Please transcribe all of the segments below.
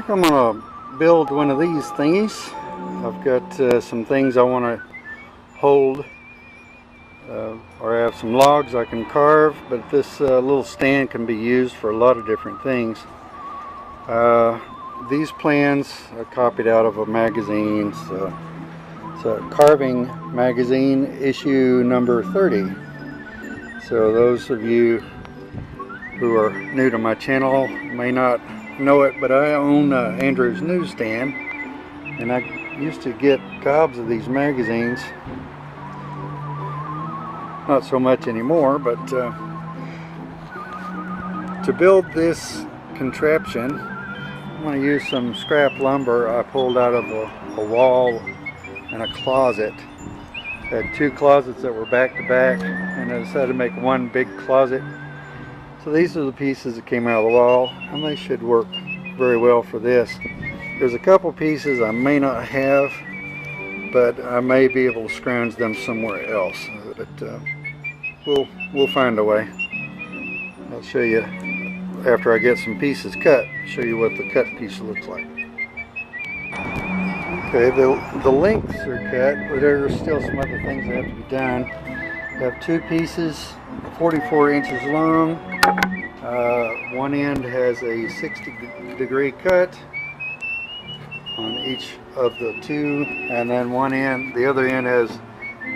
think I'm gonna build one of these thingies. I've got some things I want to hold, or I have some logs I can carve, but this little stand can be used for a lot of different things. These plans I copied out of a magazine. It's a carving magazine, issue number 30. So those of you who are new to my channel may not know it, but I own Andrew's newsstand, and I used to get gobs of these magazines. Not so much anymore, but to build this contraption, I'm going to use some scrap lumber I pulled out of a wall in a closet. I had two closets that were back to back, and I decided to make one big closet. So these are the pieces that came out of the wall, and they should work very well for this. There's a couple pieces I may not have, but I may be able to scrounge them somewhere else. But we'll find a way. I'll show you after I get some pieces cut. Show you what the cut piece looks like. Okay, the lengths are cut, but there are still some other things that have to be done. I have two pieces, 44 inches long. One end has a 60-degree cut on each of the two, and then the other end has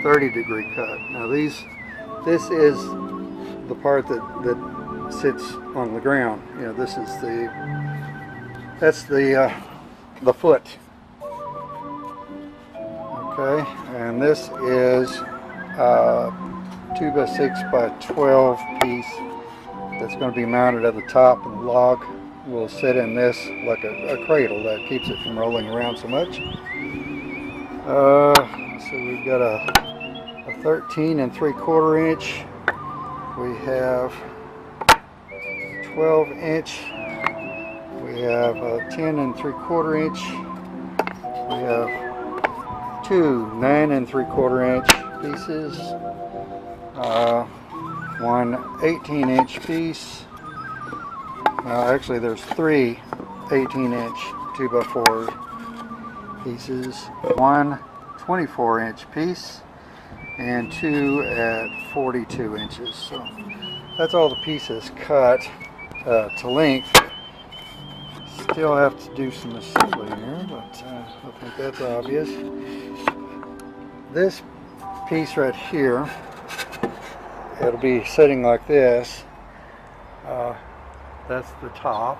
30-degree cut. Now this is the part that sits on the ground. You know, this is that's the foot. Okay, and this is a 2x6 by 12 piece that's going to be mounted at the top, and the log will sit in this like a cradle that keeps it from rolling around so much. So we've got a 13 3/4 inch. We have 12 inch. We have a 10 3/4 inch. We have two 9 3/4 inch pieces. One 18 inch piece. Actually, there's three 18 inch 2x4 pieces. One 24 inch piece, and two at 42 inches. So that's all the pieces cut to length. Still have to do some assembly here, but I think that's obvious. This piece right here, it'll be sitting like this. That's the top,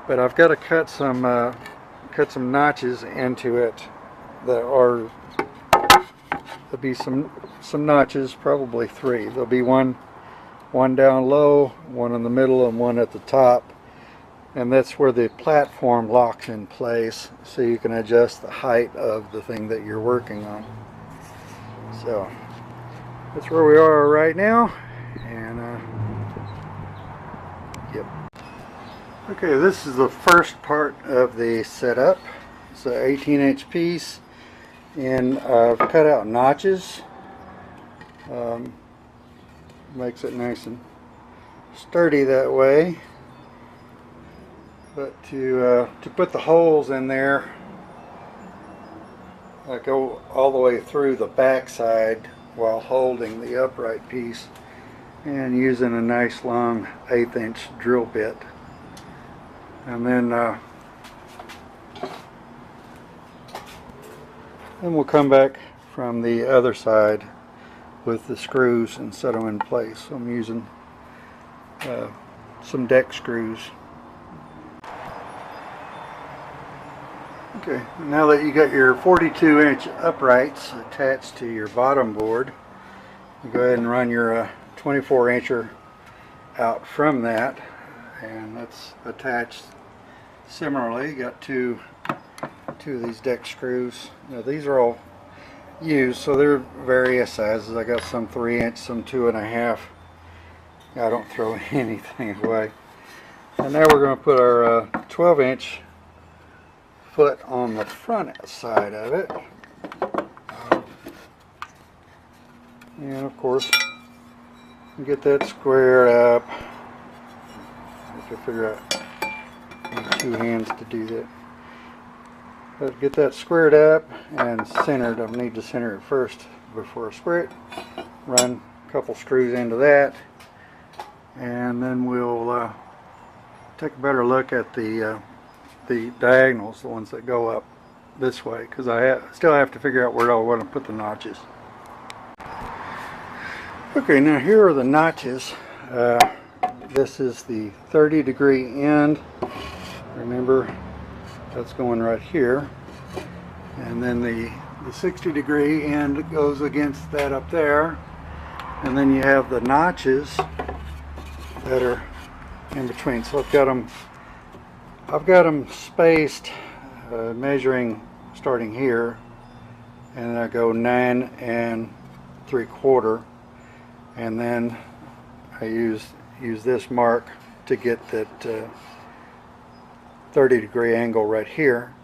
but I've got to cut some notches into it. There'll be some notches, probably three. There'll be one down low, one in the middle, and one at the top, and that's where the platform locks in place, so you can adjust the height of the thing that you're working on. So that's where we are right now, and yep. Okay, this is the first part of the setup. It's an 18 inch piece, and I've cut out notches. Makes it nice and sturdy that way. But to put the holes in there, I go all the way through the back side while holding the upright piece and using a nice long 1/8 inch drill bit. And then we'll come back from the other side with the screws and set them in place. So I'm using some deck screws. Okay, now that you got your 42 inch uprights attached to your bottom board, you go ahead and run your 24 incher out from that, and that's attached similarly. You got two of these deck screws. Now these are all used, so they're various sizes. I got some 3 inch, some 2.5. I don't throw anything away. And now we're going to put our 12 inch foot on the front side of it, and of course get that squared up. Have to figure out Need 2 hands to do that. But get that squared up and centered. I need to center it first before I square it. Run a couple screws into that, and then we'll take a better look at the diagonals, the ones that go up this way, because I still have to figure out where I want to put the notches. Okay, now here are the notches. This is the 30-degree end. Remember, that's going right here. And then the 60-degree end goes against that up there. And then you have the notches that are in between. So I've got them spaced, measuring starting here, and I go 9 3/4, and then I use this mark to get that 30-degree angle right here,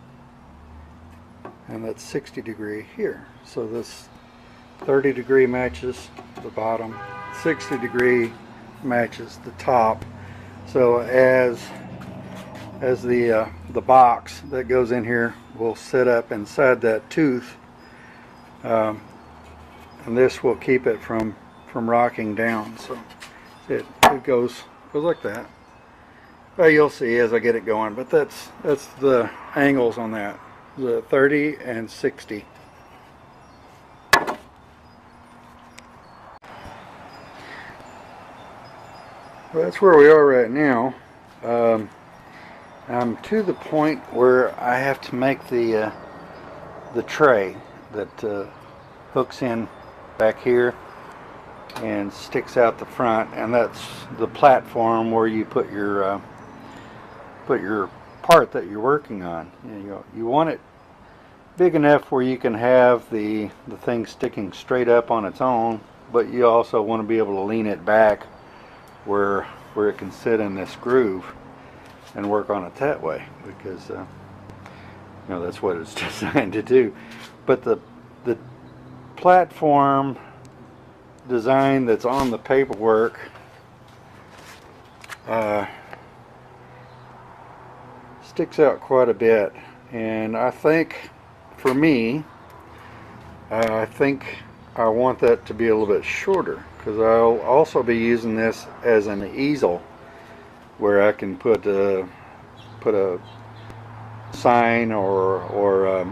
and that's 60-degree here. So this 30-degree matches the bottom, 60-degree matches the top. So as the box that goes in here will sit up inside that tooth, and this will keep it from rocking down. So it goes like that. Well, you'll see as I get it going, but that's the angles on that, the 30 and 60. Well, that's where we are right now. I'm to the point where I have to make the tray that hooks in back here and sticks out the front, and that's the platform where you put your part that you're working on. You want it big enough where you can have the thing sticking straight up on its own, but you also want to be able to lean it back where it can sit in this groove and work on it that way, because that's what it's designed to do. But the platform design that's on the paperwork sticks out quite a bit, and I think for me, I think I want that to be a little bit shorter, because I'll also be using this as an easel where I can put a sign or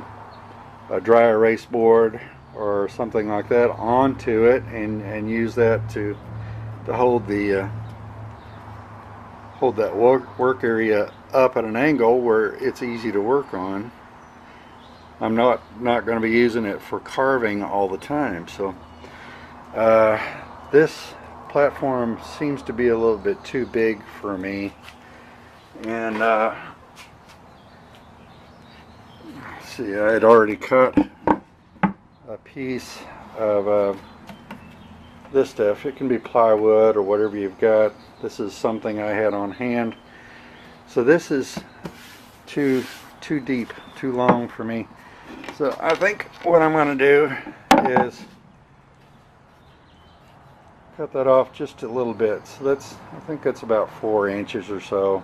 a dry erase board or something like that onto it, and use that to hold that work area up at an angle where it's easy to work on. I'm not going to be using it for carving all the time, so this platform seems to be a little bit too big for me, and let's see, I had already cut a piece of this stuff. It can be plywood or whatever you've got. This is something I had on hand, so this is too deep, too long for me. So I think what I'm going to do is cut that off just a little bit. So I think that's about 4 inches or so.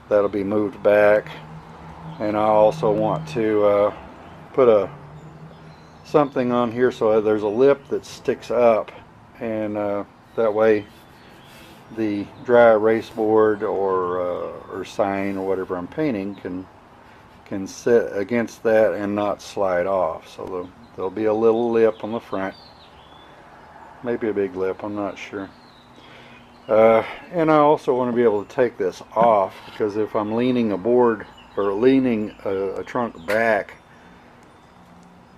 That'll be moved back, and I also want to put something on here so there's a lip that sticks up, and that way the dry erase board or sign or whatever I'm painting can sit against that and not slide off. So there'll be a little lip on the front, maybe a big lip, I'm not sure. And I also want to be able to take this off, because if I'm leaning a board or leaning a trunk back,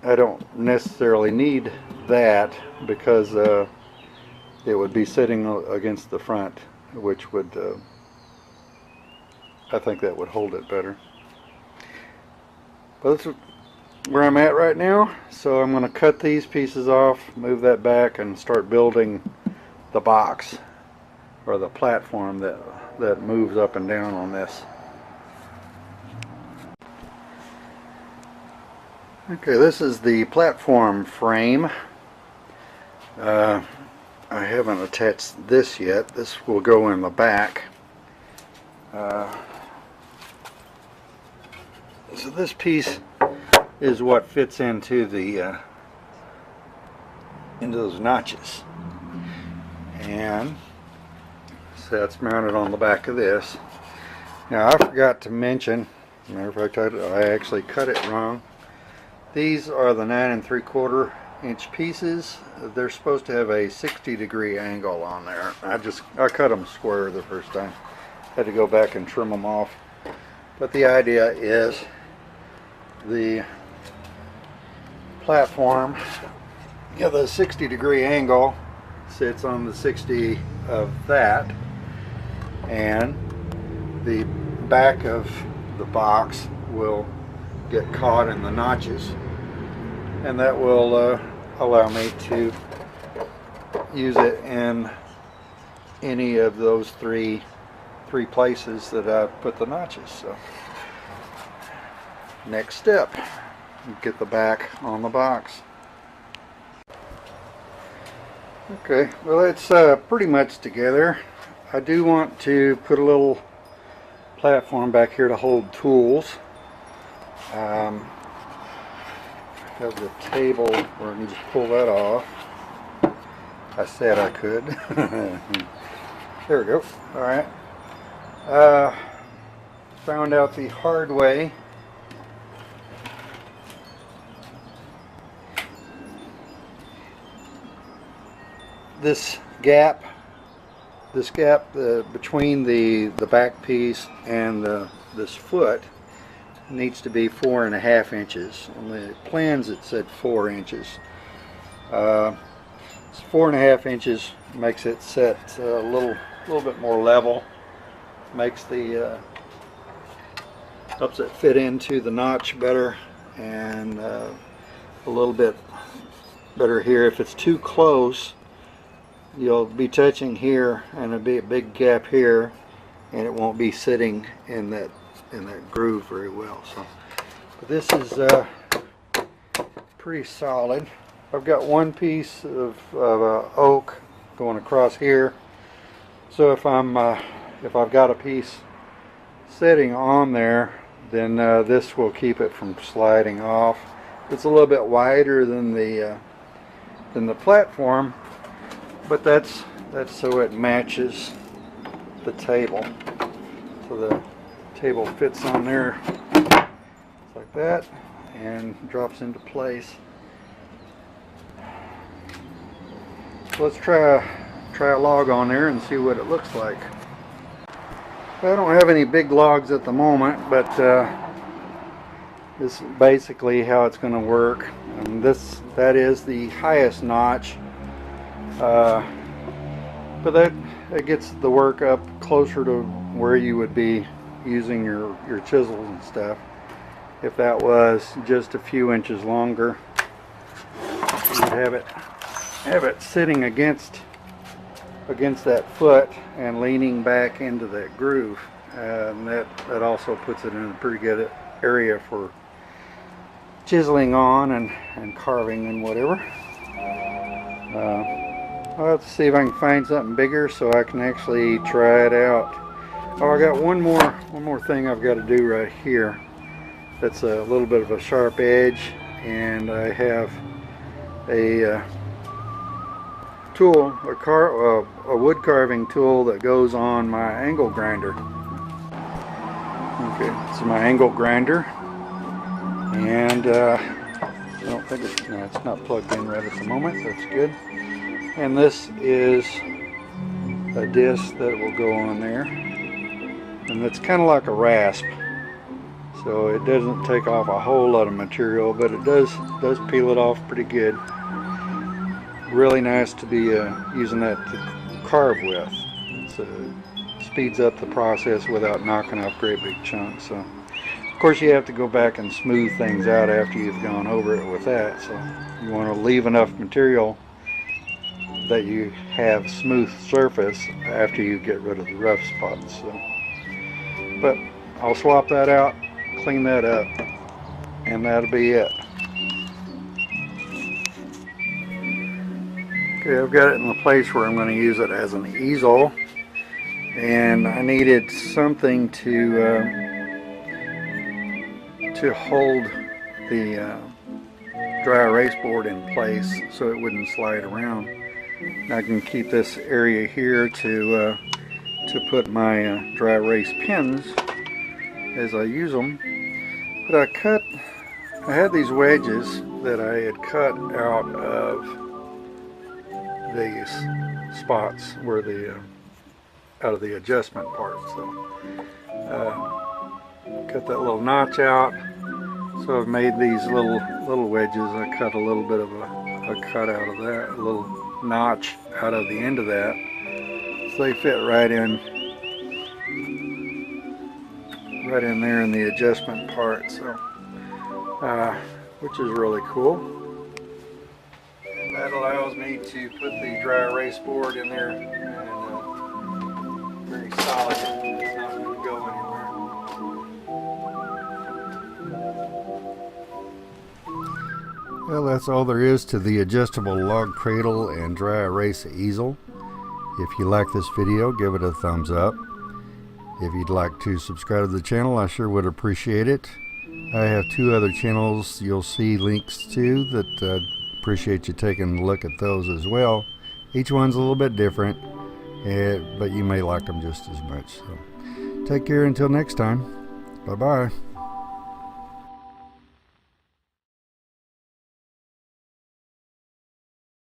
I don't necessarily need that, because it would be sitting against the front, which would I think that would hold it better. But that's where I'm at right now. So I'm going to cut these pieces off, move that back, and start building the box or the platform that moves up and down on this. Okay, this is the platform frame. I haven't attached this yet. This will go in the back. So this piece is what fits into the into those notches, and so that's mounted on the back of this. Now I forgot to mention, matter of fact, I actually cut it wrong. These are the 9 3/4 inch pieces. They're supposed to have a 60-degree angle on there. I cut them square the first time. Had to go back and trim them off. But the idea is the platform, the 60-degree angle sits on the 60 of that, and the back of the box will get caught in the notches, and that will allow me to use it in any of those three places that I put the notches. So next step, get the back on the box. Okay, well, it's pretty much together. I do want to put a little platform back here to hold tools. I have the table where I can just pull that off. I said I could. There we go. Alright. Found out the hard way. This gap between the back piece and this foot needs to be 4.5 inches. On the plans it said 4 inches. It's 4.5 inches, makes it set a little bit more level, makes the helps it fit into the notch better, and a little bit better here. If it's too close, you'll be touching here and there'll be a big gap here, and it won't be sitting in that groove very well. So, but this is pretty solid. I've got one piece of oak going across here, so if I've got a piece sitting on there, then this will keep it from sliding off. It's a little bit wider than the platform, but that's so it matches the table. So the table fits on there like that and drops into place. So let's try a log on there and see what it looks like. I don't have any big logs at the moment, but this is basically how it's going to work. And that is the highest notch, but that gets the work up closer to where you would be using your chisels and stuff. If that was just a few inches longer, you'd have it sitting against that foot and leaning back into that groove, and that also puts it in a pretty good area for chiseling on and carving and whatever. I'll have to see if I can find something bigger so I can actually try it out. Oh, I got one more thing I've got to do right here. That's a little bit of a sharp edge, and I have a tool, a wood carving tool that goes on my angle grinder. Okay, it's my angle grinder, and I don't think it's not plugged in right at the moment. That's good. And this is a disc that will go on there, and it's kind of like a rasp, so it doesn't take off a whole lot of material, but it does peel it off pretty good. Really nice to be using that to carve with. It speeds up the process without knocking off great big chunks. So, of course, you have to go back and smooth things out after you've gone over it with that. So you want to leave enough material that you have smooth surface after you get rid of the rough spots. So, but I'll swap that out, clean that up, and that'll be it. Okay, I've got it in the place where I'm going to use it as an easel, and I needed something to to hold the dry erase board in place so it wouldn't slide around. I can keep this area here to put my dry erase pins as I use them. But I had these wedges that I had cut out of these spots where out of the adjustment part. So cut that little notch out. So I've made these little wedges. I cut a little bit of a cut out of that, a little notch out of the end of that, so they fit right in there in the adjustment part. So which is really cool. And that allows me to put the dry erase board in there and very solid. It's not going to go anywhere. Well, that's all there is to the adjustable log cradle and dry erase easel. If you like this video, give it a thumbs up. If you'd like to subscribe to the channel, I sure would appreciate it. I have 2 other channels you'll see links to that appreciate you taking a look at those as well. Each one's a little bit different, but you may like them just as much. So take care until next time. Bye-bye.